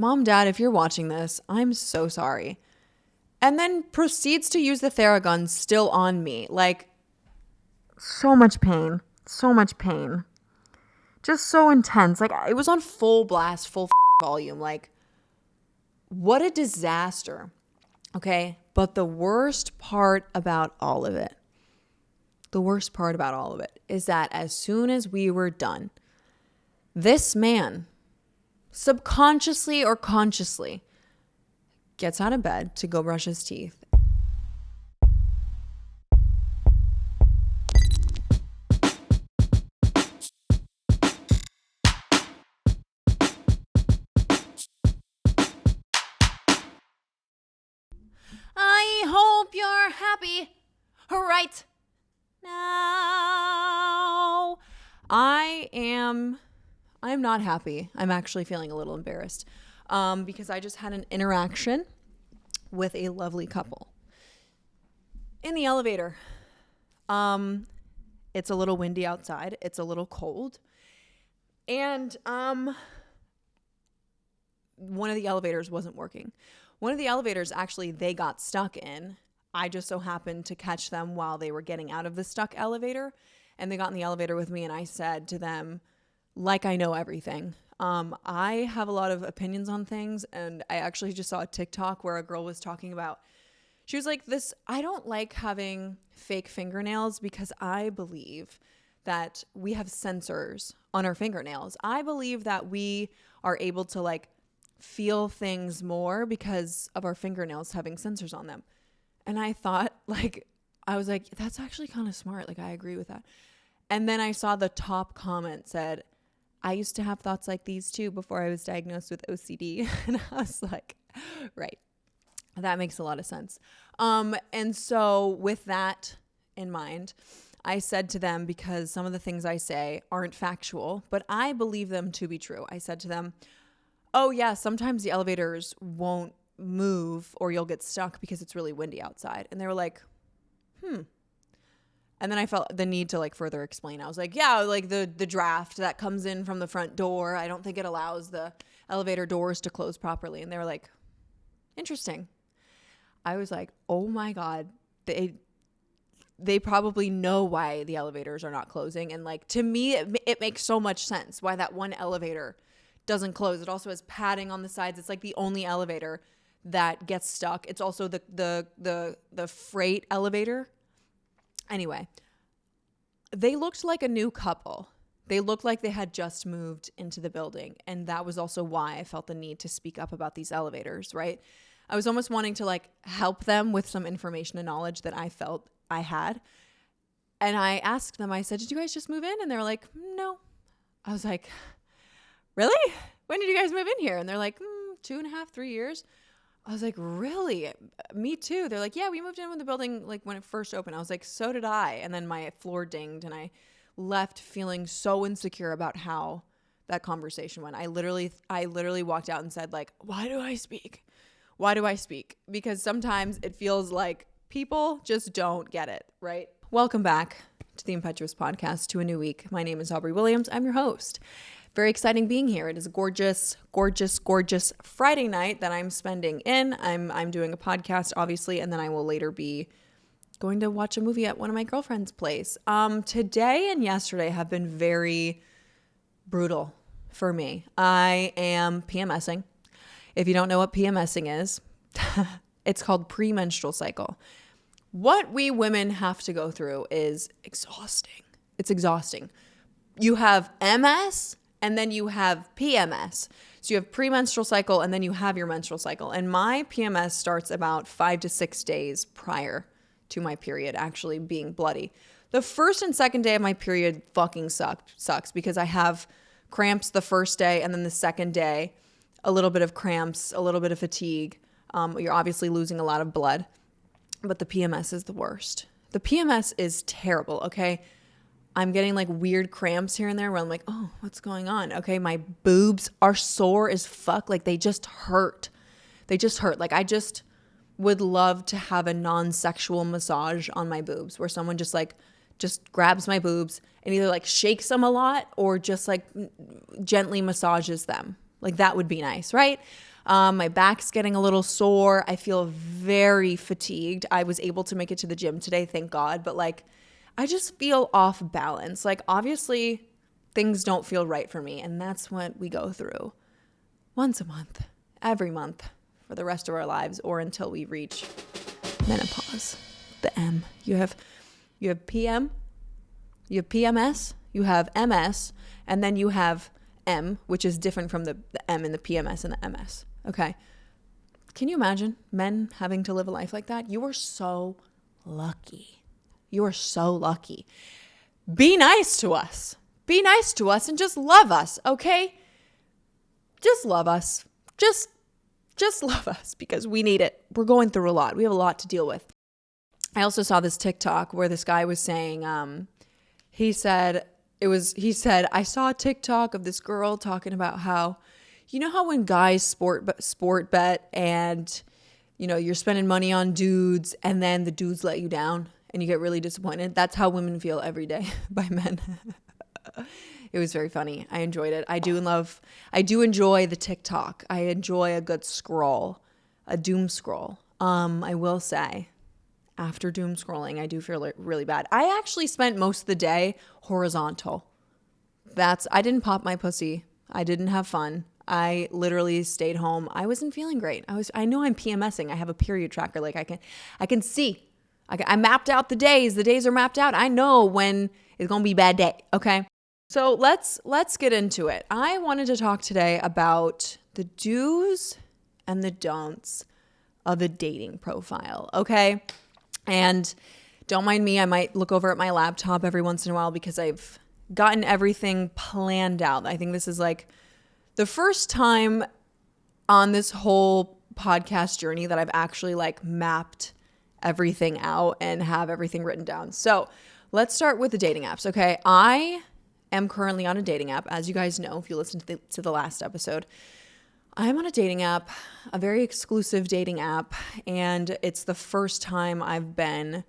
Mom, Dad, if you're watching this, I'm so sorry. And then proceeds to use the Theragun still on me. Like, so much pain. So much pain. Just so intense. Like, it was on full blast, full volume. Like, what a disaster. Okay? But the worst part about all of it, is that as soon as we were done, this man, subconsciously or consciously, gets out of bed to go brush his teeth. I hope you're happy right now. I am not happy. I'm actually feeling a little embarrassed because I just had an interaction with a lovely couple in the elevator. It's a little windy outside. It's a little cold. And one of the elevators wasn't working. One of the elevators, actually, they got stuck in. I just so happened to catch them while they were getting out of the stuck elevator. And they got in the elevator with me, and I said to them, like I know everything. I have a lot of opinions on things, and I actually just saw a TikTok where a girl was talking about, she was like, I don't like having fake fingernails because I believe that we have sensors on our fingernails. I believe that we are able to like feel things more because of our fingernails having sensors on them. And I thought, like, I was like, that's actually kind of smart. Like, I agree with that. And then I saw the top comment said, I used to have thoughts like these too before I was diagnosed with OCD. And I was like, right. That makes a lot of sense. And so with that in mind, I said to them, because some of the things I say aren't factual, but I believe them to be true. I said to them, oh yeah, sometimes the elevators won't move or you'll get stuck because it's really windy outside. And they were like, And then I felt the need to like further explain. I was like, yeah, like the draft that comes in from the front door, I don't think it allows the elevator doors to close properly. And they were like, interesting. I was like, oh my God, they probably know why the elevators are not closing. And like, to me, it makes so much sense why that one elevator doesn't close. It also has padding on the sides. It's like the only elevator that gets stuck. It's also the freight elevator. Anyway, they looked like a new couple. They looked like they had just moved into the building. And that was also why I felt the need to speak up about these elevators, right? I was almost wanting to like help them with some information and knowledge that I felt I had. And I asked them, I said, did you guys just move in? And they were like, no. I was like, really? When did you guys move in here? And they're like, 2.5, 3 years. I was like, really? Me too. They're like, yeah, we moved in when the building, like when it first opened. I was like, so did I. And then my floor dinged and I left feeling so insecure about how that conversation went. I literally walked out and said like, why do I speak? Why do I speak? Because sometimes it feels like people just don't get it, right? Welcome back to the Impetuous podcast, to a new week. My name is Aubrey Williams. I'm your host. Very exciting being here. It is a gorgeous, gorgeous, gorgeous Friday night that I'm spending in. I'm doing a podcast, obviously, and then I will later be going to watch a movie at one of my girlfriend's place. Today and yesterday have been very brutal for me. I am PMSing. If you don't know what PMSing is, it's called premenstrual cycle. What we women have to go through is exhausting. It's exhausting. You have MS and then you have PMS. So you have premenstrual cycle and then you have your menstrual cycle. And my PMS starts about 5 to 6 days prior to my period actually being bloody. The first and second day of my period fucking sucks because I have cramps the first day and then the second day, a little bit of cramps, a little bit of fatigue. You're obviously losing a lot of blood, but the PMS is the worst. The PMS is terrible, okay? I'm getting like weird cramps here and there where I'm like, oh, what's going on? Okay, my boobs are sore as fuck. Like they just hurt. Like I just would love to have a non-sexual massage on my boobs where someone just grabs my boobs and either like shakes them a lot or just like gently massages them. Like that would be nice, right? My back's getting a little sore. I feel very fatigued. I was able to make it to the gym today, thank God. But like, I just feel off balance. Like obviously things don't feel right for me. And that's what we go through once a month, every month for the rest of our lives, or until we reach menopause. The M. You have PM, you have PMS, you have MS, and then you have M, which is different from the M and the PMS and the MS. Okay. Can you imagine men having to live a life like that? You are so lucky. You are so lucky. Be nice to us. Be nice to us and just love us, okay? Just love us. Just love us because we need it. We're going through a lot. We have a lot to deal with. I also saw this TikTok where this guy was saying, he said, I saw a TikTok of this girl talking about how, you know how when guys sport bet and, you know, you're spending money on dudes and then the dudes let you down and you get really disappointed. That's how women feel every day by men. It was very funny. I enjoyed it. I do enjoy the TikTok. I enjoy a good scroll, a doom scroll. I will say, after doom scrolling, I do feel really bad. I actually spent most of the day horizontal. I didn't pop my pussy. I didn't have fun. I literally stayed home. I wasn't feeling great. I know I'm PMSing. I have a period tracker. Like I can see. I mapped out the days. The days are mapped out. I know when it's going to be a bad day. Okay. So let's get into it. I wanted to talk today about the do's and the don'ts of a dating profile. Okay. And don't mind me. I might look over at my laptop every once in a while because I've gotten everything planned out. I think this is like the first time on this whole podcast journey that I've actually like mapped everything out and have everything written down. So let's start with the dating apps. Okay. I am currently on a dating app. As you guys know, if you listened to the last episode, I'm on a dating app, a very exclusive dating app. And it's the first time I've been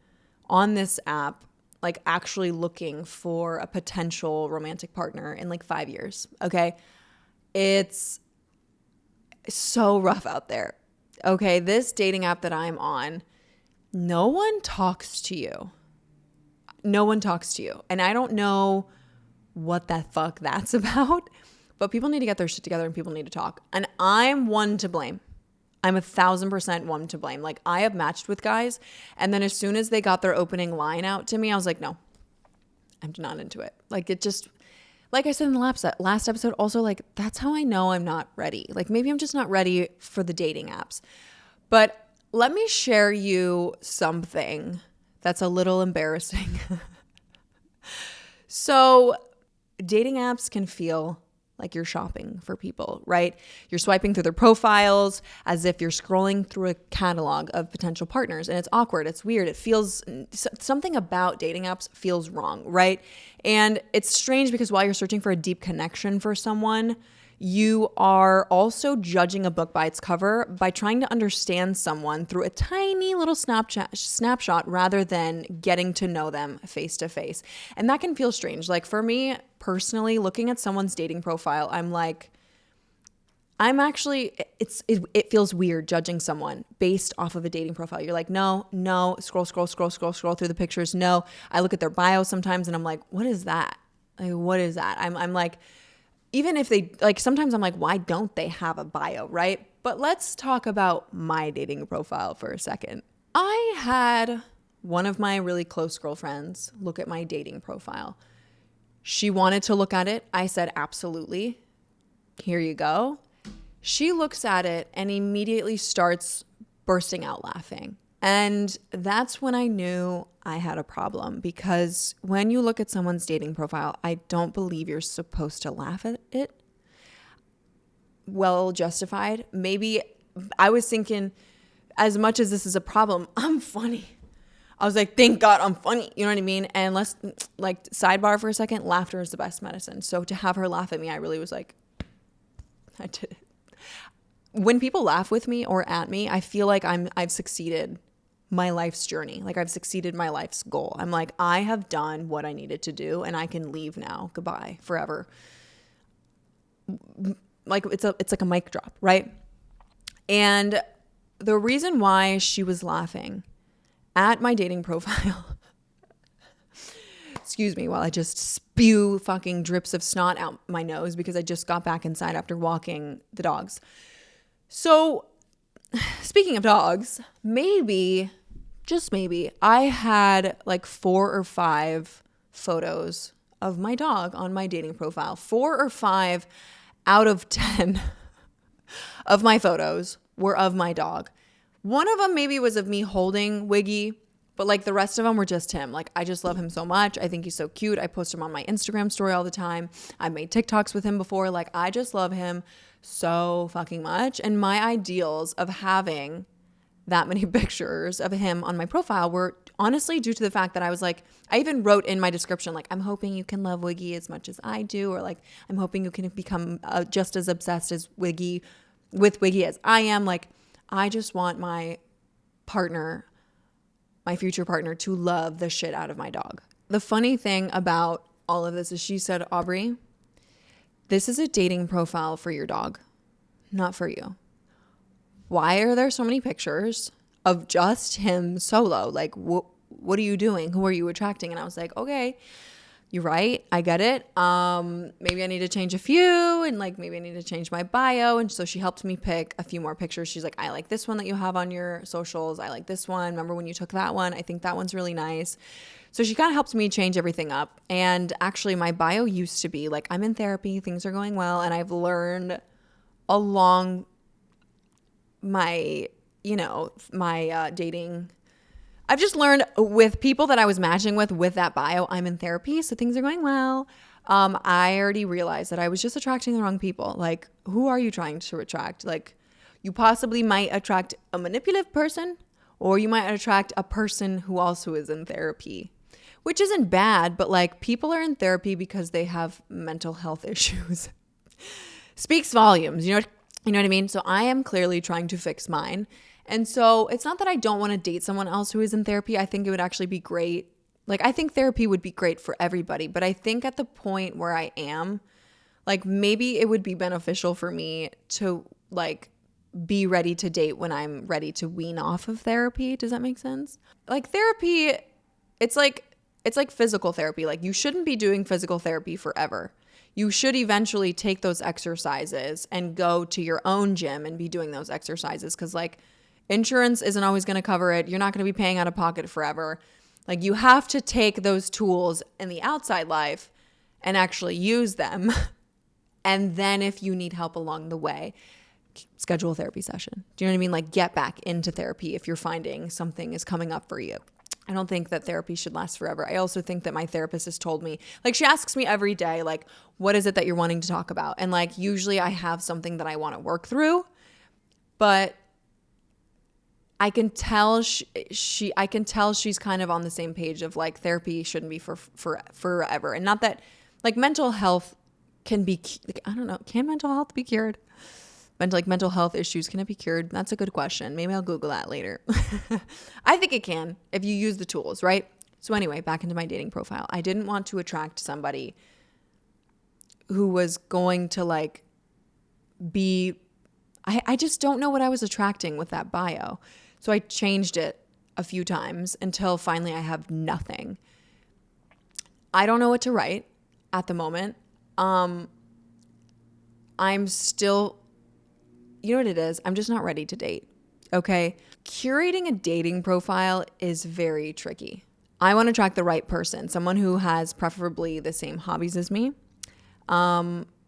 on this app, like actually looking for a potential romantic partner in like 5 years. Okay. It's so rough out there. Okay. This dating app that I'm on, no one talks to you. No one talks to you. And I don't know what the fuck that's about, but people need to get their shit together and people need to talk. And I'm one to blame. I'm 1,000% one to blame. Like I have matched with guys and then as soon as they got their opening line out to me, I was like, no, I'm not into it. Like it just, like I said in the last episode, also like, that's how I know I'm not ready. Like maybe I'm just not ready for the dating apps. But let me share you something that's a little embarrassing. So dating apps can feel like you're shopping for people, right? You're swiping through their profiles as if you're scrolling through a catalog of potential partners, and it's awkward. It's weird. It feels, something about dating apps feels wrong, right? And it's strange because while you're searching for a deep connection for someone, you are also judging a book by its cover by trying to understand someone through a tiny little snapshot rather than getting to know them face to face. And that can feel strange. Like for me personally, looking at someone's dating profile, I'm like, it feels weird judging someone based off of a dating profile. You're like, no, scroll through the pictures. No, I look at their bio sometimes and I'm like, what is that? Like, what is that? I'm like, even if they, like, sometimes I'm like, why don't they have a bio, right? But let's talk about my dating profile for a second. I had one of my really close girlfriends look at my dating profile. She wanted to look at it. I said, absolutely. Here you go. She looks at it and immediately starts bursting out laughing. And that's when I knew I had a problem, because when you look at someone's dating profile, I don't believe you're supposed to laugh at it. Well justified. Maybe I was thinking, as much as this is a problem, I'm funny. I was like, thank God I'm funny. You know what I mean? And let's, like, sidebar for a second, laughter is the best medicine. So to have her laugh at me, I really was like, I did it. When people laugh with me or at me, I feel like I've succeeded my life's journey. Like I've succeeded my life's goal. I'm like, I have done what I needed to do and I can leave now. Goodbye forever. like it's like a mic drop, right? And the reason why she was laughing at my dating profile, excuse me, while I just spew fucking drips of snot out my nose because I just got back inside after walking the dogs. So speaking of dogs, maybe, just maybe, I had like 4 or 5 photos of my dog on my dating profile. 4 or 5 out of 10 of my photos were of my dog. One of them maybe was of me holding Wiggy, but like the rest of them were just him. Like I just love him so much. I think he's so cute. I post him on my Instagram story all the time. I've made TikToks with him before. Like I just love him so fucking much. And my ideals of having that many pictures of him on my profile were honestly due to the fact that I was like, I even wrote in my description, like, I'm hoping you can love Wiggy as much as I do, or like, I'm hoping you can become just as obsessed as with Wiggy as I am. Like, I just want my partner, my future partner, to love the shit out of my dog. The funny thing about all of this is she said, Aubrey, this is a dating profile for your dog, not for you. Why are there so many pictures of just him solo? Like, what are you doing? Who are you attracting? And I was like, okay, you're right. I get it. Maybe I need to change a few, and like maybe I need to change my bio. And so she helped me pick a few more pictures. She's like, I like this one that you have on your socials. I like this one. Remember when you took that one? I think that one's really nice. So she kind of helped me change everything up. And actually my bio used to be like, I'm in therapy, things are going well. And I've learned along my dating, I've just learned with people that I was matching with that bio, I'm in therapy, so things are going well. I already realized that I was just attracting the wrong people. Like, who are you trying to attract? Like, you possibly might attract a manipulative person, or you might attract a person who also is in therapy, which isn't bad, but like people are in therapy because they have mental health issues. Speaks volumes, you know what I mean? So I am clearly trying to fix mine. And so it's not that I don't want to date someone else who is in therapy. I think it would actually be great. Like, I think therapy would be great for everybody. But I think at the point where I am, like, maybe it would be beneficial for me to, like, be ready to date when I'm ready to wean off of therapy. Does that make sense? Like, therapy, it's like physical therapy. Like, you shouldn't be doing physical therapy forever. You should eventually take those exercises and go to your own gym and be doing those exercises, because like insurance isn't always going to cover it. You're not going to be paying out of pocket forever. Like, you have to take those tools in the outside life and actually use them. And then if you need help along the way, schedule a therapy session. Do you know what I mean? Like, get back into therapy if you're finding something is coming up for you. I don't think that therapy should last forever. I also think that my therapist has told me, like, she asks me every day, like, what is it that you're wanting to talk about? And like, usually I have something that I want to work through, but I can tell she's kind of on the same page of like, therapy shouldn't be for forever. And not that like mental health can be, like, I don't know, can mental health be cured? Mental health issues, can it be cured? That's a good question. Maybe I'll Google that later. I think it can if you use the tools, right? So anyway, back into my dating profile. I didn't want to attract somebody who was going to like be, I just don't know what I was attracting with that bio. So I changed it a few times until finally I have nothing. I don't know what to write at the moment. I'm still, you know what it is? I'm just not ready to date. Okay. Curating a dating profile is very tricky. I want to attract the right person, someone who has preferably the same hobbies as me.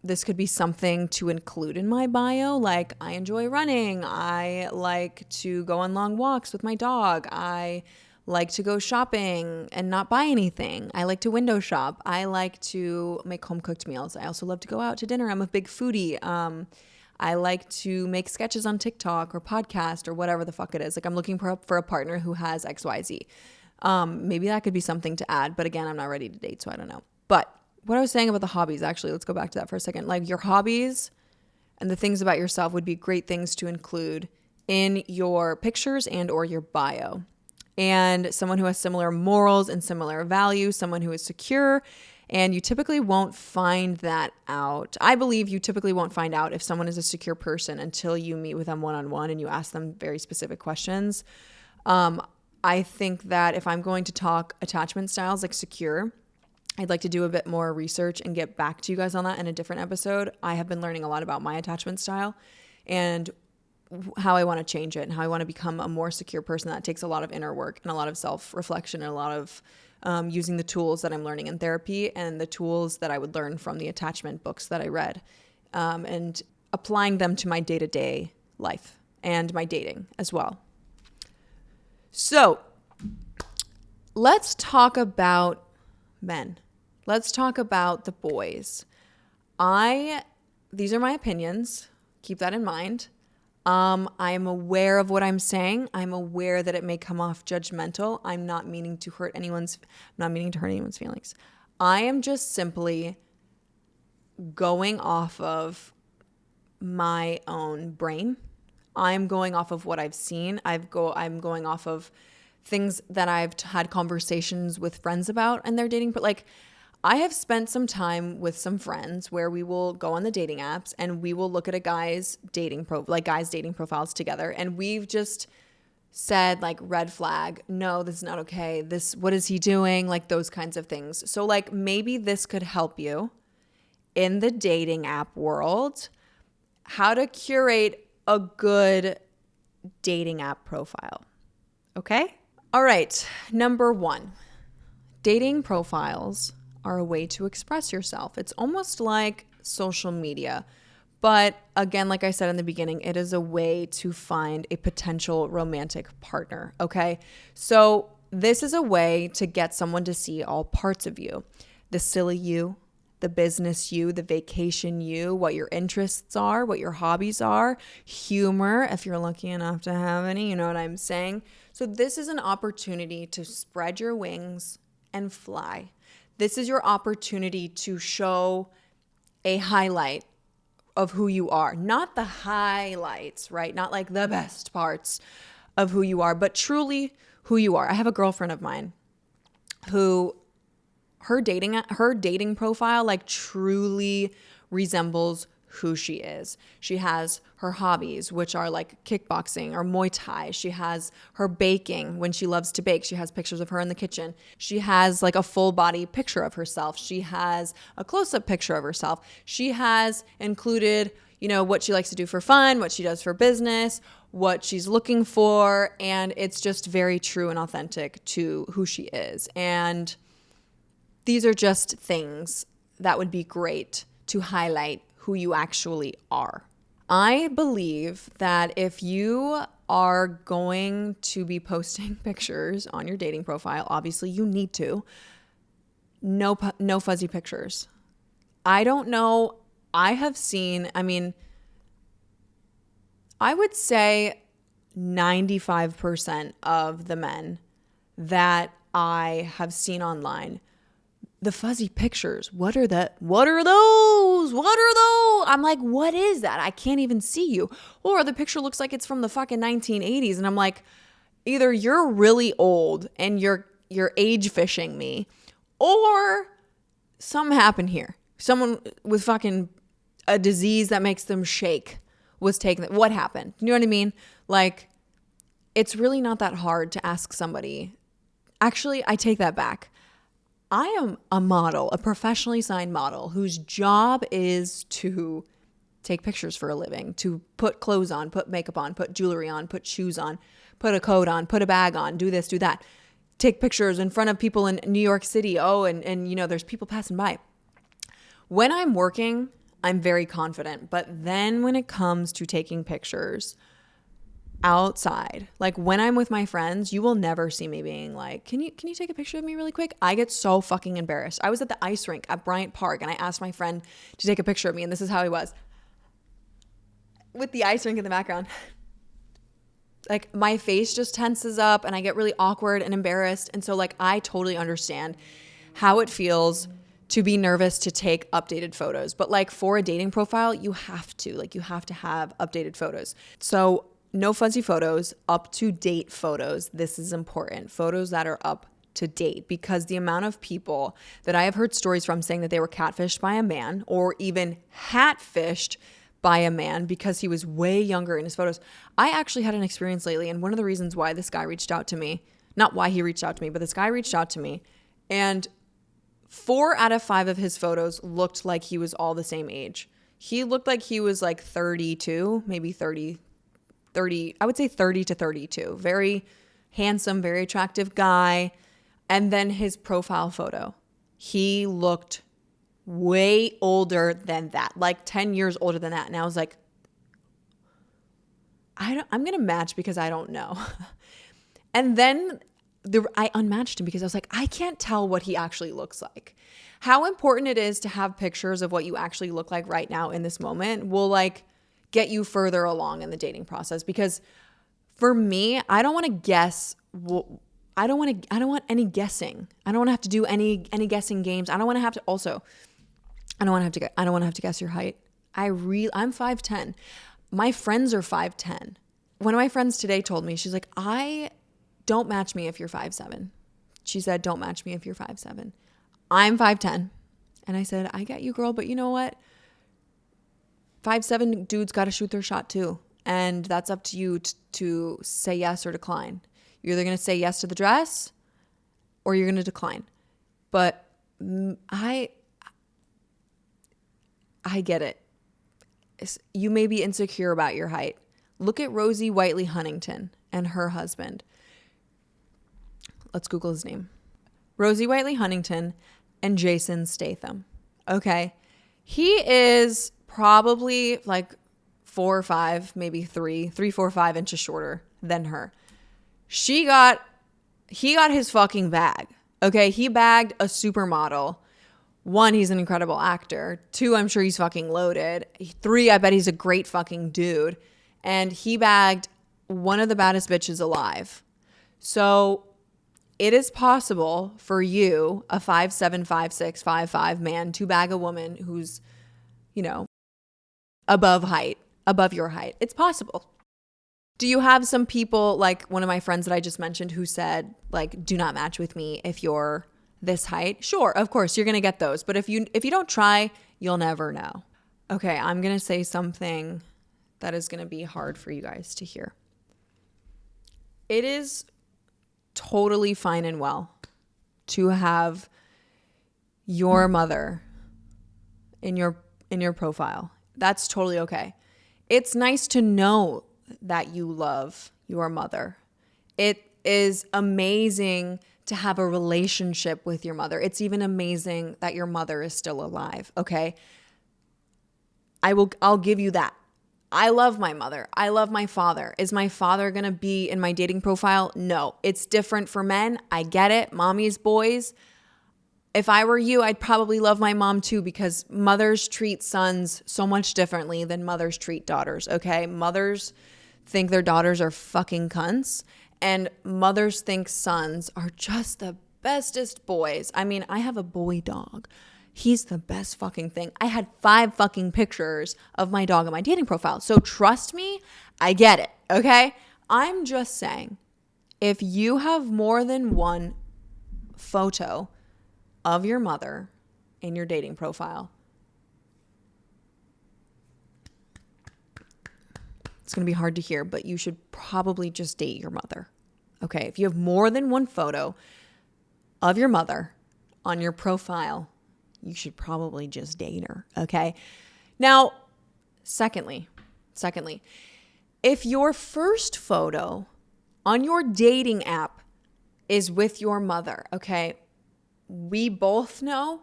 This could be something to include in my bio. Like, I enjoy running. I like to go on long walks with my dog. I like to go shopping and not buy anything. I like to window shop. I like to make home cooked meals. I also love to go out to dinner. I'm a big foodie. I like to make sketches on TikTok or podcast or whatever the fuck it is. Like, I'm looking for a partner who has XYZ. Maybe that could be something to add. But again, I'm not ready to date, so I don't know. But what I was saying about the hobbies, actually, let's go back to that for a second. Like, your hobbies and the things about yourself would be great things to include in your pictures and or your bio. And someone who has similar morals and similar values, someone who is secure And you typically won't find that out. I believe you typically won't find out if someone is a secure person until you meet with them one-on-one and you ask them very specific questions. I think that if I'm going to talk attachment styles like secure, I'd like to do a bit more research and get back to you guys on that in a different episode. I have been learning a lot about my attachment style and how I want to change it and how I want to become a more secure person. That takes a lot of inner work and a lot of self-reflection and a lot of using the tools that I'm learning in therapy and the tools that I would learn from the attachment books that I read, and applying them to my day-to-day life and my dating as well. So let's talk about men. Let's talk about the boys. These are my opinions. Keep that in mind. I am aware of what I'm saying. I'm aware that it may come off judgmental. I'm not meaning to hurt anyone's feelings. I am just simply going off of my own brain. I'm going off of what I've seen. I'm going off of things that I've had conversations with friends about and they're dating. But like, I have spent some time with some friends where we will go on the dating apps and we will look at a guy's dating profiles together. And we've just said like, red flag, no, this is not okay. What is he doing? Like those kinds of things. So like maybe this could help you in the dating app world, how to curate a good dating app profile. Okay? All right. Number 1, dating profiles are a way to express yourself. It's almost like social media. But again, like I said in the beginning, it is a way to find a potential romantic partner. Okay? So this is a way to get someone to see all parts of you. The silly you, the business you, the vacation you, what your interests are, what your hobbies are, humor, if you're lucky enough to have any, you know what I'm saying? So this is an opportunity to spread your wings and fly. This is your opportunity to show a highlight of who you are. Not the highlights, right? Not like the best parts of who you are, but truly who you are. I have a girlfriend of mine who her dating profile like truly resembles who she is. She has her hobbies, which are like kickboxing or Muay Thai. She has her baking when she loves to bake. She has pictures of her in the kitchen. She has like a full body picture of herself. She has a close-up picture of herself. She has included, what she likes to do for fun, what she does for business, what she's looking for. And it's just very true and authentic to who she is. And these are just things that would be great to highlight who you actually are. I believe that if you are going to be posting pictures on your dating profile, obviously you need to, no fuzzy pictures. I don't know. I would say 95% of the men that I have seen online, the fuzzy pictures, what are those? I'm like, what is that? I can't even see you. Or the picture looks like it's from the fucking 1980s. And I'm like, either you're really old and you're age fishing me, or something happened here. Someone with fucking a disease that makes them shake was taken. What happened? You know what I mean? Like, it's really not that hard to ask somebody. Actually, I take that back. I am a model, a professionally signed model whose job is to take pictures for a living, to put clothes on, put makeup on, put jewelry on, put shoes on, put a coat on, put a bag on, do this, do that, take pictures in front of people in New York City. Oh, and there's people passing by. When I'm working, I'm very confident. But then when it comes to taking pictures outside, like when I'm with my friends, you will never see me being like, can you take a picture of me really quick? I get so fucking embarrassed. I was at the ice rink at Bryant Park and I asked my friend to take a picture of me, and this is how he was with the ice rink in the background. Like my face just tenses up and I get really awkward and embarrassed. And so like I totally understand how it feels to be nervous to take updated photos. But like for a dating profile, you have to have updated photos. So no fuzzy photos, up-to-date photos. This is important. Photos that are up to date, because the amount of people that I have heard stories from saying that they were catfished by a man or even hatfished by a man because he was way younger in his photos. I actually had an experience lately, and one of the reasons why this guy reached out to me, not why he reached out to me, but this guy reached out to me, and 4 out of 5 of his photos looked like he was all the same age. He looked like he was like 32, maybe 30, I would say 30 to 32. Very handsome, very attractive guy. And then his profile photo, he looked way older than that, like 10 years older than that. And I was like, I'm going to match because I don't know. And then I unmatched him because I was like, I can't tell what he actually looks like. How important it is to have pictures of what you actually look like right now in this moment will like get you further along in the dating process. Because for me, I don't want to guess. I don't want any guessing. I don't want to have to do any guessing games. I don't want to have to guess your height. I'm 5'10". My friends are 5'10". One of my friends today told me, she's like, don't match me if you're 5'7". She said, don't match me if you're 5'7". I'm 5'10". And I said, I get you, girl, but you know what? 5'7" dudes got to shoot their shot too. And that's up to you to say yes or decline. You're either going to say yes to the dress or you're going to decline. But I get it. You may be insecure about your height. Look at Rosie Whiteley Huntington and her husband. Let's Google his name. Rosie Whiteley Huntington and Jason Statham. Okay. He is probably like 4 or 5, maybe 3, 4, 5 inches shorter than her. He got his fucking bag. Okay. He bagged a supermodel. 1, he's an incredible actor. 2, I'm sure he's fucking loaded. 3, I bet he's a great fucking dude. And he bagged one of the baddest bitches alive. So it is possible for you, a 5'7", 5'6", 5'5" man, to bag a woman who's, above your height. It's possible. Do you have some people, like one of my friends that I just mentioned, who said, like, do not match with me if you're this height? Sure, of course, you're going to get those. But if you don't try, you'll never know. Okay, I'm going to say something that is going to be hard for you guys to hear. It is totally fine and well to have your mother in your profile. That's totally okay. It's nice to know that you love your mother. It is amazing to have a relationship with your mother. It's even amazing that your mother is still alive, okay? I'll give you that. I love my mother. I love my father. Is my father going to be in my dating profile? No. It's different for men. I get it. Mommies, boys. If I were you, I'd probably love my mom too, because mothers treat sons so much differently than mothers treat daughters, okay? Mothers think their daughters are fucking cunts, and mothers think sons are just the bestest boys. I mean, I have a boy dog. He's the best fucking thing. I had 5 fucking pictures of my dog on my dating profile. So trust me, I get it, okay? I'm just saying, if you have more than one photo of your mother in your dating profile, it's going to be hard to hear, but you should probably just date your mother. Okay, if you have more than one photo of your mother on your profile, you should probably just date her, okay? Now, secondly, if your first photo on your dating app is with your mother, okay, we both know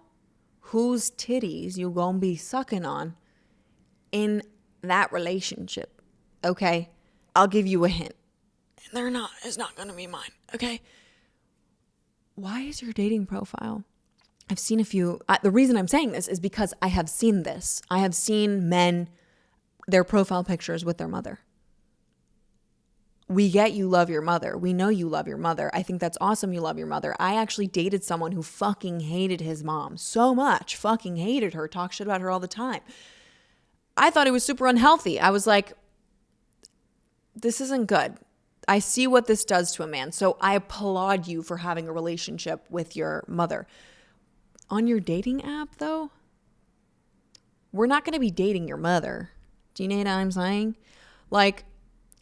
whose titties you gonna be sucking on in that relationship, okay? I'll give you a hint. It's not gonna be mine, okay? Why is your dating profile? I've seen a few. The reason I'm saying this is because I have seen this. I have seen men, their profile pictures with their mother. We get you love your mother. We know you love your mother. I think that's awesome you love your mother. I actually dated someone who fucking hated his mom so much. Fucking hated her. Talked shit about her all the time. I thought it was super unhealthy. I was like, this isn't good. I see what this does to a man. So I applaud you for having a relationship with your mother. On your dating app, though, we're not going to be dating your mother. Do you know what I'm saying? Like,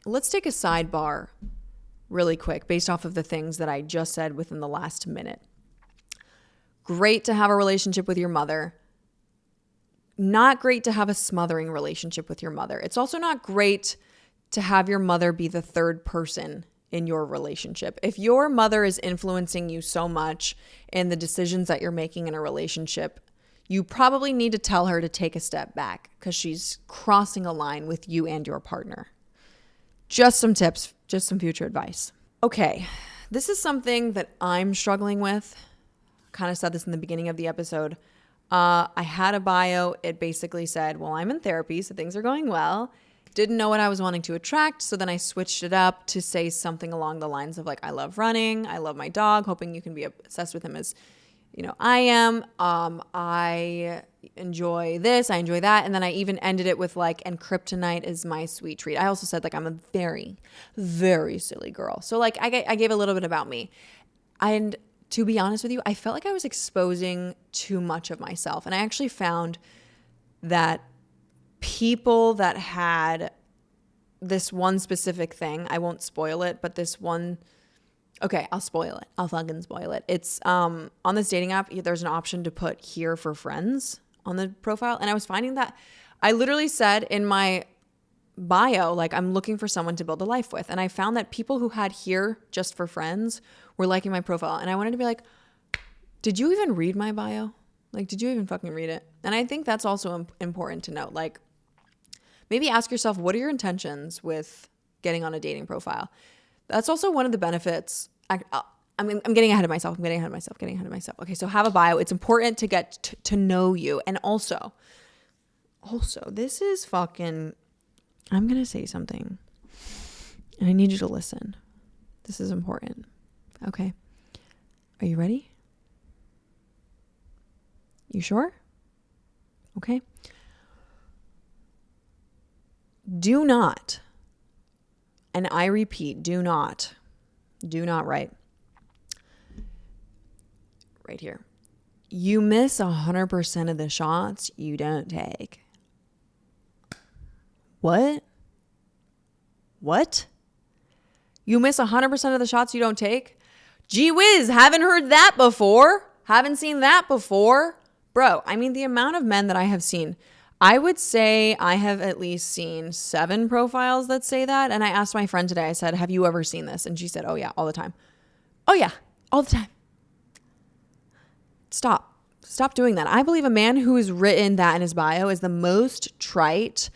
let's take a sidebar really quick based off of the things that I just said within the last minute. Great to have a relationship with your mother. Not great to have a smothering relationship with your mother. It's also not great to have your mother be the third person in your relationship. If your mother is influencing you so much in the decisions that you're making in a relationship, you probably need to tell her to take a step back because she's crossing a line with you and your partner. Just some tips, just some future advice. Okay, this is something that I'm struggling with. Kind of said this in the beginning of the episode. I had a bio. It basically said, well, I'm in therapy, so things are going well. Didn't know what I was wanting to attract, so then I switched it up to say something along the lines of like, I love running, I love my dog, hoping you can be obsessed with him as, I am. I enjoy this, I enjoy that, and then I even ended it with like, and kryptonite is my sweet treat. I also said like, I'm a very, very silly girl. So like, I gave a little bit about me, and to be honest with you, I felt like I was exposing too much of myself, and I actually found that people that had this one specific thing, I won't spoil it, but this one, okay, I'll spoil it. I'll fucking spoil it. It's on this dating app, there's an option to put here for friends on the profile. And I was finding that I literally said in my bio, like, I'm looking for someone to build a life with. And I found that people who had here just for friends were liking my profile. And I wanted to be like, did you even read my bio? Like, did you even fucking read it? And I think that's also important to note. Like, maybe ask yourself, what are your intentions with getting on a dating profile? That's also one of the benefits. I'm getting ahead of myself. Okay, so have a bio. It's important to get to know you. And also, this is fucking, I'm going to say something. And I need you to listen. This is important. Okay. Are you ready? You sure? Okay. Do not, and I repeat, do not write right here. You miss 100% of the shots you don't take. What? You miss 100% of the shots you don't take? Gee whiz, haven't heard that before. Haven't seen that before. Bro, I mean, the amount of men that I have seen, I would say I have at least seen 7 profiles that say that. And I asked my friend today, I said, have you ever seen this? And she said, oh yeah, all the time. Oh yeah, all the time. Stop doing that. I believe a man who has written that in his bio is the most trite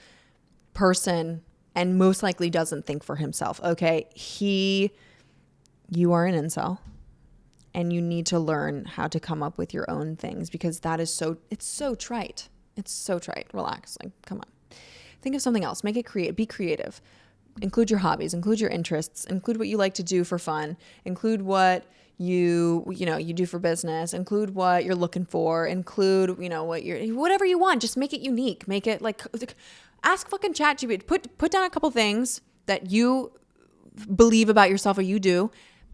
person and most likely doesn't think for himself. Okay. You are an incel and you need to learn how to come up with your own things because it's so trite. It's so trite. Relax. Like, come on. Think of something else. Make it be creative. Include your hobbies, include your interests, include what you like to do for fun, include what you do for business, include what you're looking for, include, whatever you want. Just make it unique. Make it like, ask fucking ChatGPT. Put down a couple things that you believe about yourself or you do.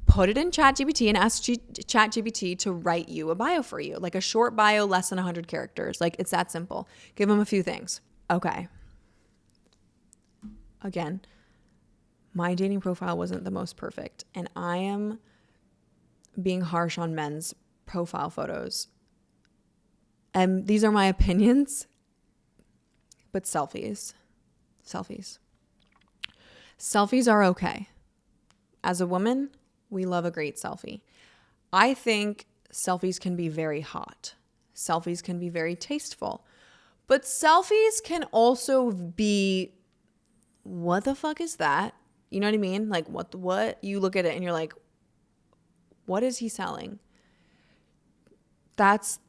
Put it in ChatGPT and ask ChatGPT to write you a bio for you, like a short bio, less than 100 characters. Like, it's that simple. Give them a few things. Okay. Again, my dating profile wasn't the most perfect, and I am being harsh on men's profile photos. And these are my opinions, but selfies are okay. As a woman, we love a great selfie. I think selfies can be very hot. Selfies can be very tasteful. But selfies can also be, what the fuck is that? You know what I mean? Like, what? You look at it and you're like, what is he selling? That's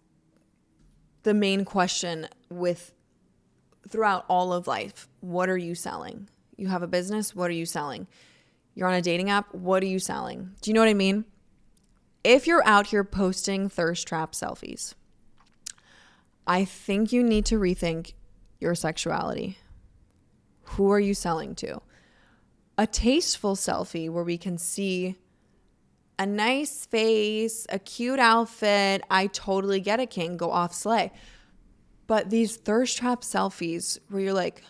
the main question throughout all of life. What are you selling? You have a business. What are you selling? You're on a dating app. What are you selling? Do you know what I mean? If you're out here posting thirst trap selfies, I think you need to rethink your sexuality. Who are you selling to? a tasteful selfie where we can see a nice face, a cute outfit. I totally get it, King. Go off slay. But these thirst trap selfies where you're like,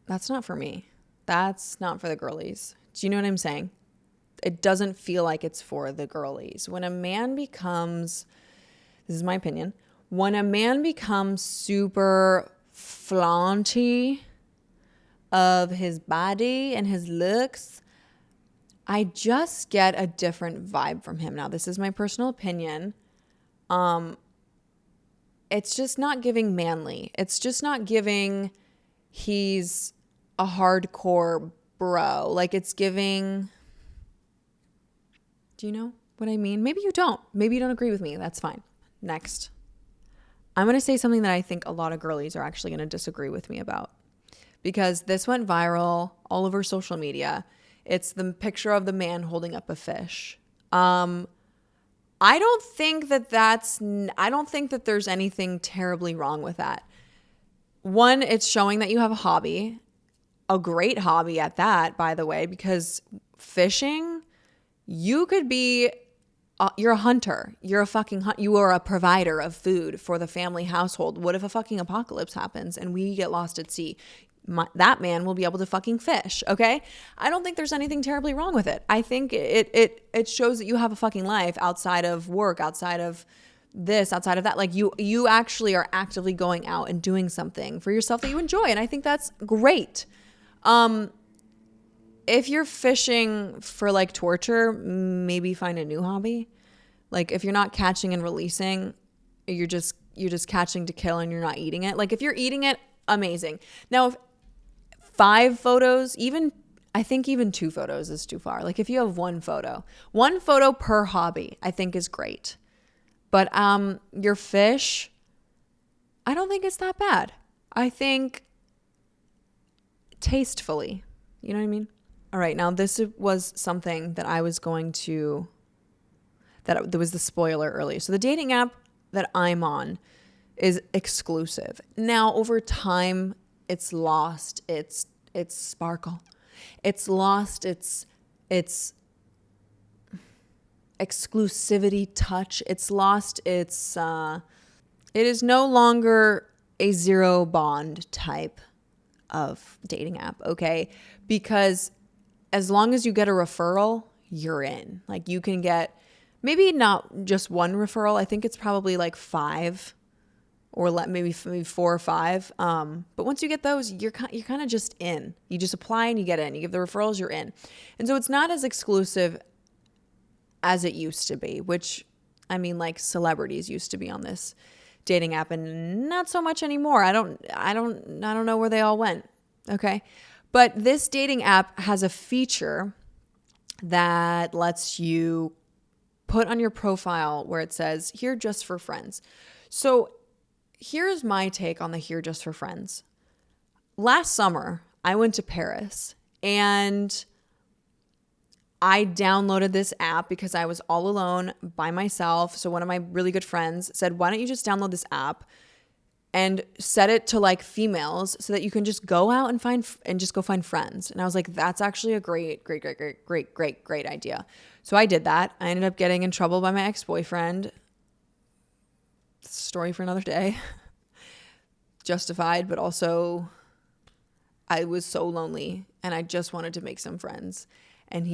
that's not for me. That's not for the girlies. Do you know what I'm saying? It doesn't feel like it's for the girlies. When a man becomes, this is my opinion, when a man becomes super flaunty of his body and his looks, I just get a different vibe from him. Now, this is my personal opinion. It's just not giving manly. It's just not giving he's a hardcore bro. Like, it's giving, do you know what I mean? Maybe you don't. Maybe you don't agree with me. That's fine. Next. I'm going to say something that I think a lot of girlies are actually going to disagree with me about, because this went viral all over social media. It's the picture of the man holding up a fish. I don't think that there's anything terribly wrong with that. One, it's showing that you have a hobby, a great hobby at that, by the way, because fishing, you could be, you're a hunter. You're a fucking you are a provider of food for the family household. What if a fucking apocalypse happens and we get lost at sea? That man will be able to fucking fish, okay? I don't think there's anything terribly wrong with it. I think it shows that you have a fucking life outside of work, outside of this, outside of that. Like, you actually are actively going out and doing something for yourself that you enjoy, and I think that's great. If you're fishing for like torture, maybe find a new hobby. Like, if you're not catching and releasing, you're just catching to kill and you're not eating it. Like, if you're eating it, amazing. Now, if 5 photos, I think even 2 photos is too far. Like, if you have one photo per hobby, I think is great. But your fish, I don't think it's that bad. I think tastefully, you know what I mean? All right, now this was something that I was going to, there was the spoiler earlier. So the dating app that I'm on is exclusive. Now, over time, it's lost its sparkle. It's lost its exclusivity touch. It's lost its, it is no longer a zero bond type of dating app, okay? Because as long as you get a referral, you're in. Like, you can get maybe not just one referral. I think it's probably like 5 or maybe 4 or 5. But once you get those, you're kind of just in. You just apply and you get in. You give the referrals, you're in. And so it's not as exclusive as it used to be, which, I mean, like, celebrities used to be on this dating app, and not so much anymore. I don't know where they all went. Okay. But this dating app has a feature that lets you put on your profile where it says, here just for friends. So here's my take on the here just for friends. Last summer, I went to Paris and I downloaded this app because I was all alone by myself. So one of my really good friends said, why don't you just download this app and set it to like females so that you can just go out and go find friends. And I was like, that's actually a great idea. So I did that. I ended up getting in trouble by my ex-boyfriend. Story for another day. Justified, but also I was so lonely and I just wanted to make some friends. And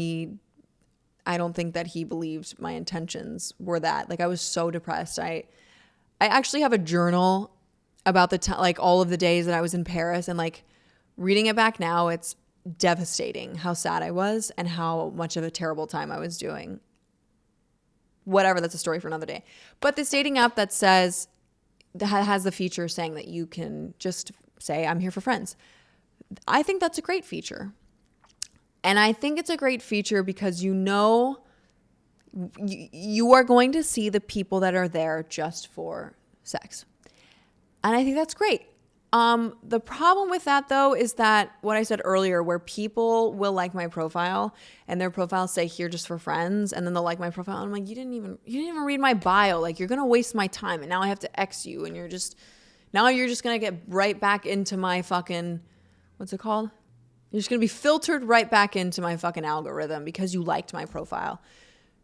I don't think that he believed my intentions were that. Like, I was so depressed. I actually have a journal about like all of the days that I was in Paris, and like reading it back now, it's devastating how sad I was and how much of a terrible time I was doing. Whatever, that's a story for another day. But this dating app that has the feature saying that you can just say, I'm here for friends. I think that's a great feature. And I think it's a great feature because you are going to see the people that are there just for sex. And I think that's great. The problem with that though is that what I said earlier, where people will like my profile and their profiles say here just for friends, and then they'll like my profile. And I'm like, you didn't even read my bio. Like, you're gonna waste my time, and now I have to X you, and you're just gonna get right back into my fucking, what's it called? You're just gonna be filtered right back into my fucking algorithm because you liked my profile.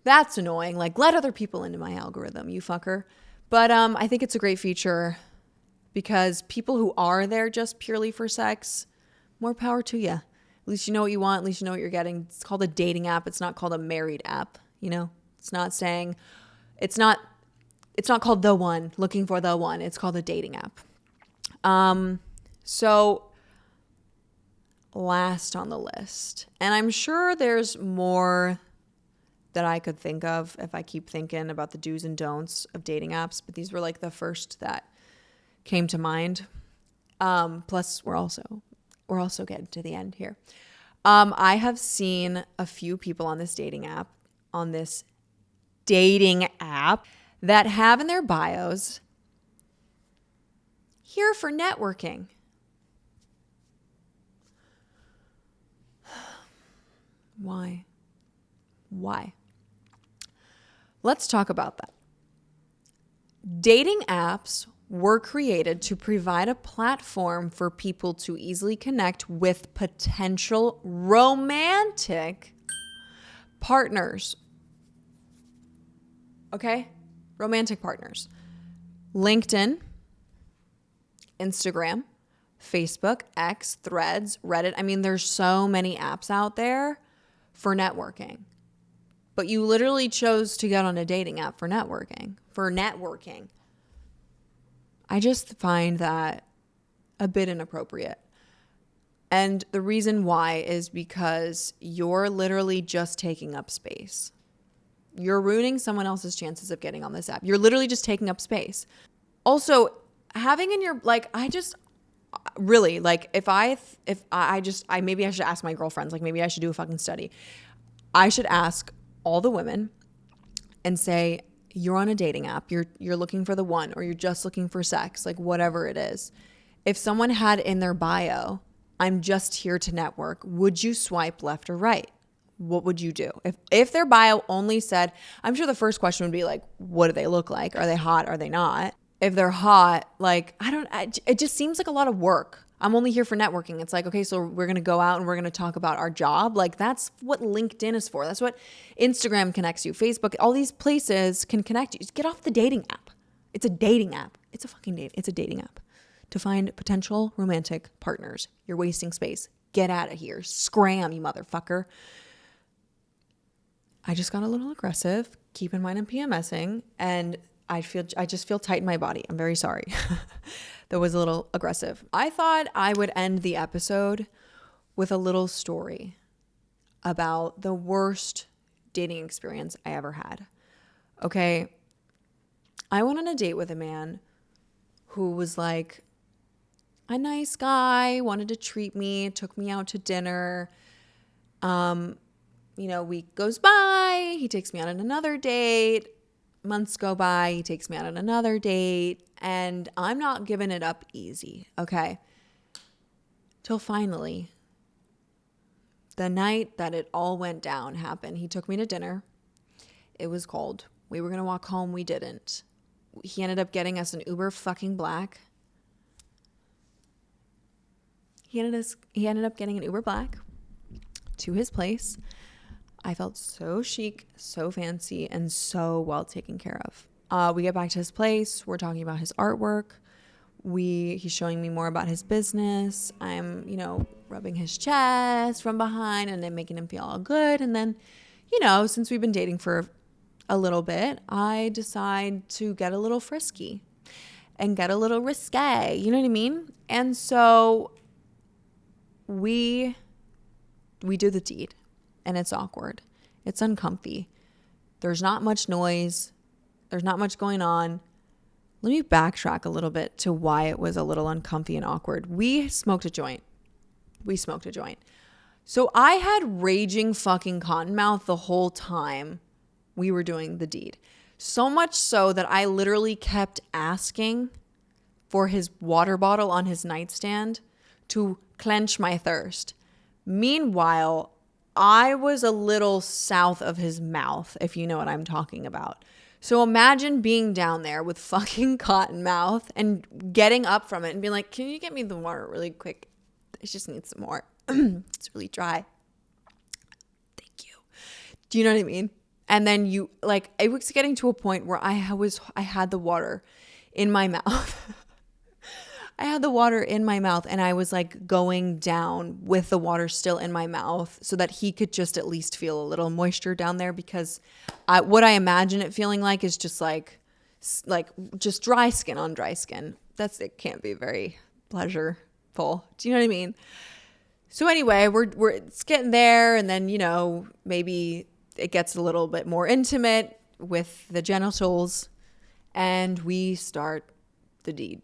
That's annoying. Like, let other people into my algorithm, you fucker. But I think it's a great feature. Because people who are there just purely for sex, more power to you. At least you know what you want. At least you know what you're getting. It's called a dating app. It's not called a married app. You know, it's not called the one, looking for the one. It's called a dating app. So last on the list, and I'm sure there's more that I could think of if I keep thinking about the do's and don'ts of dating apps, but these were like the first that came to mind. Plus we're also getting to the end here. I have seen a few people on this dating app that have in their bios here for networking. Why? Let's talk about that. Dating apps were created to provide a platform for people to easily connect with potential romantic partners. Okay? Romantic partners. LinkedIn, Instagram, Facebook, X, Threads, Reddit. I mean, there's so many apps out there for networking. But you literally chose to get on a dating app for networking. I just find that a bit inappropriate. And the reason why is because you're literally just taking up space. You're ruining someone else's chances of getting on this app. You're literally just taking up space. Also, having in your, like, I just really, like, maybe I should ask my girlfriends, like, maybe I should do a fucking study. I should ask all the women and say, you're on a dating app, you're looking for the one, or you're just looking for sex, like whatever it is. If someone had in their bio, I'm just here to network, would you swipe left or right? What would you do? If their bio only said, I'm sure the first question would be like, what do they look like? Are they hot? Are they not? If they're hot, like, it just seems like a lot of work. I'm only here for networking. It's like, okay, so we're going to go out and we're going to talk about our job. Like, that's what LinkedIn is for. That's what Instagram connects you. Facebook, all these places can connect you. Just get off the dating app. It's a dating app. It's a dating app to find potential romantic partners. You're wasting space. Get out of here. Scram, you motherfucker. I just got a little aggressive. Keep in mind I'm PMSing, and I just feel tight in my body. I'm very sorry. That was a little aggressive. I thought I would end the episode with a little story about the worst dating experience I ever had. Okay. I went on a date with a man who was like a nice guy, wanted to treat me, took me out to dinner. Week goes by, he takes me on another date. Months go by, he takes me out on another date, and I'm not giving it up easy, okay? Till finally, the night that it all went down happened. He took me to dinner. It was cold. We were going to walk home. We didn't. He ended up getting us an Uber fucking Black. He ended up getting an Uber Black to his place. I felt so chic, so fancy, and so well taken care of. We get back to his place. We're talking about his artwork. He's showing me more about his business. I'm, rubbing his chest from behind and then making him feel all good. And then, since we've been dating for a little bit, I decide to get a little frisky and get a little risque. You know what I mean? And so we do the deed. And it's awkward. It's uncomfy. There's not much noise. There's not much going on. Let me backtrack a little bit to why it was a little uncomfy and awkward. We smoked a joint. So I had raging fucking cottonmouth the whole time we were doing the deed. So much so that I literally kept asking for his water bottle on his nightstand to quench my thirst. Meanwhile, I was a little south of his mouth, if you know what I'm talking about. So imagine being down there with fucking cotton mouth and getting up from it and being like, can you get me the water really quick? I just need some more. It's really dry. Thank you. Do you know what I mean? And then you, like, it was getting to a point where I had the water in my mouth. I had the water in my mouth and I was like going down with the water still in my mouth so that he could just at least feel a little moisture down there, because what I imagine it feeling like is just like just dry skin on dry skin. It can't be very pleasurable. Do you know what I mean? So anyway, it's getting there, and then, you know, maybe it gets a little bit more intimate with the genitals, and we start the deed.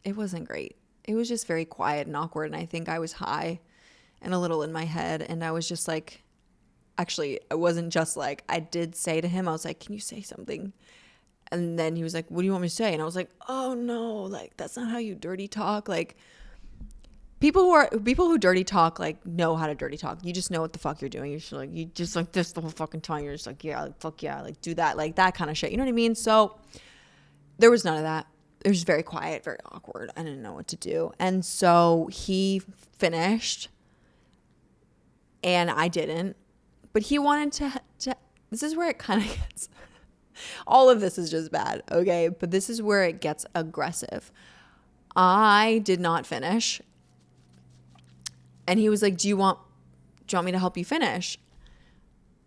It wasn't great. It was just very quiet and awkward, and I think I was high and a little in my head, and I was just like, actually, I wasn't just like, I did say to him, I was like, can you say something? And then he was like, what do you want me to say? And I was like, oh no, like, that's not how you dirty talk. Like, people who dirty talk, like, know how to dirty talk. You just know what the fuck you're doing. You're just like, you just like this the whole fucking time. You're just like, yeah, like, fuck yeah, like, do that, like, that kind of shit. You know what I mean? So there was none of that. It was very quiet, very awkward. I didn't know what to do. And so he finished and I didn't. But he wanted to this is where it kind of gets, all of this is just bad, okay? But this is where it gets aggressive. I did not finish. And he was like, do you want me to help you finish?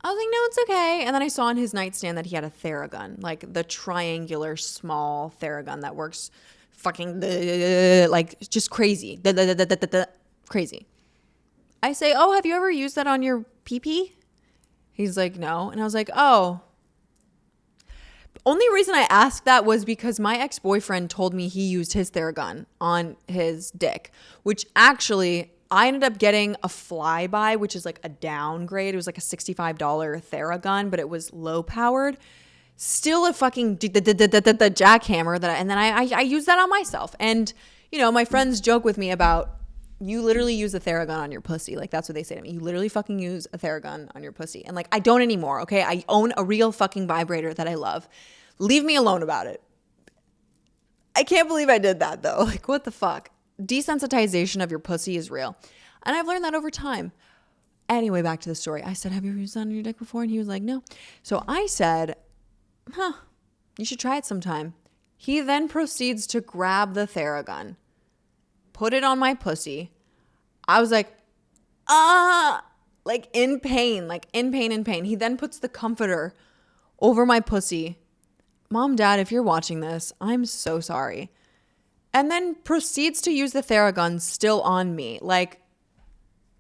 I was like, no, it's okay. And then I saw on his nightstand that he had a Theragun, like the triangular small Theragun that works fucking like just crazy. Crazy. I say, oh, have you ever used that on your pee-pee? He's like, no. And I was like, oh. Only reason I asked that was because my ex-boyfriend told me he used his Theragun on his dick, which actually I ended up getting a flyby, which is like a downgrade. It was like a $65 Theragun, but it was low powered. Still a fucking jackhammer and then I used that on myself. And, you know, my friends joke with me about, you literally use a Theragun on your pussy. Like, that's what they say to me. You literally fucking use a Theragun on your pussy. And like, I don't anymore, okay? I own a real fucking vibrator that I love. Leave me alone about it. I can't believe I did that though. Like, what the fuck? Desensitization of your pussy is real. And I've learned that over time. Anyway, back to the story. I said, have you ever used that on your dick before? And he was like, no. So I said, you should try it sometime. He then proceeds to grab the Theragun, put it on my pussy. I was like, like in pain. He then puts the comforter over my pussy. Mom, Dad, if you're watching this, I'm so sorry. And then proceeds to use the Theragun still on me. Like,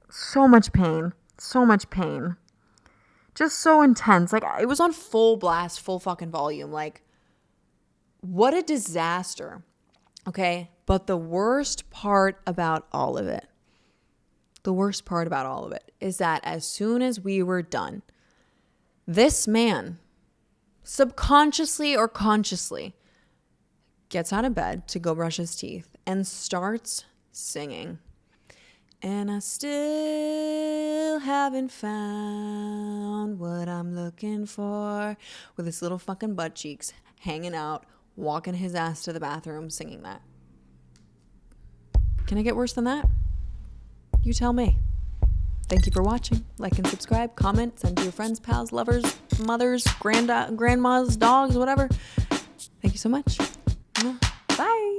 so much pain. Just so intense. Like, it was on full blast, full fucking volume. Like, what a disaster. Okay? But the worst part about all of it is that as soon as we were done, this man, subconsciously or consciously, gets out of bed to go brush his teeth and starts singing. And I still haven't found what I'm looking for, with his little fucking butt cheeks hanging out, walking his ass to the bathroom, singing that. Can I get worse than that? You tell me. Thank you for watching. Like and subscribe, comment, send to your friends, pals, lovers, mothers, grandmas, dogs, whatever. Thank you so much. Bye.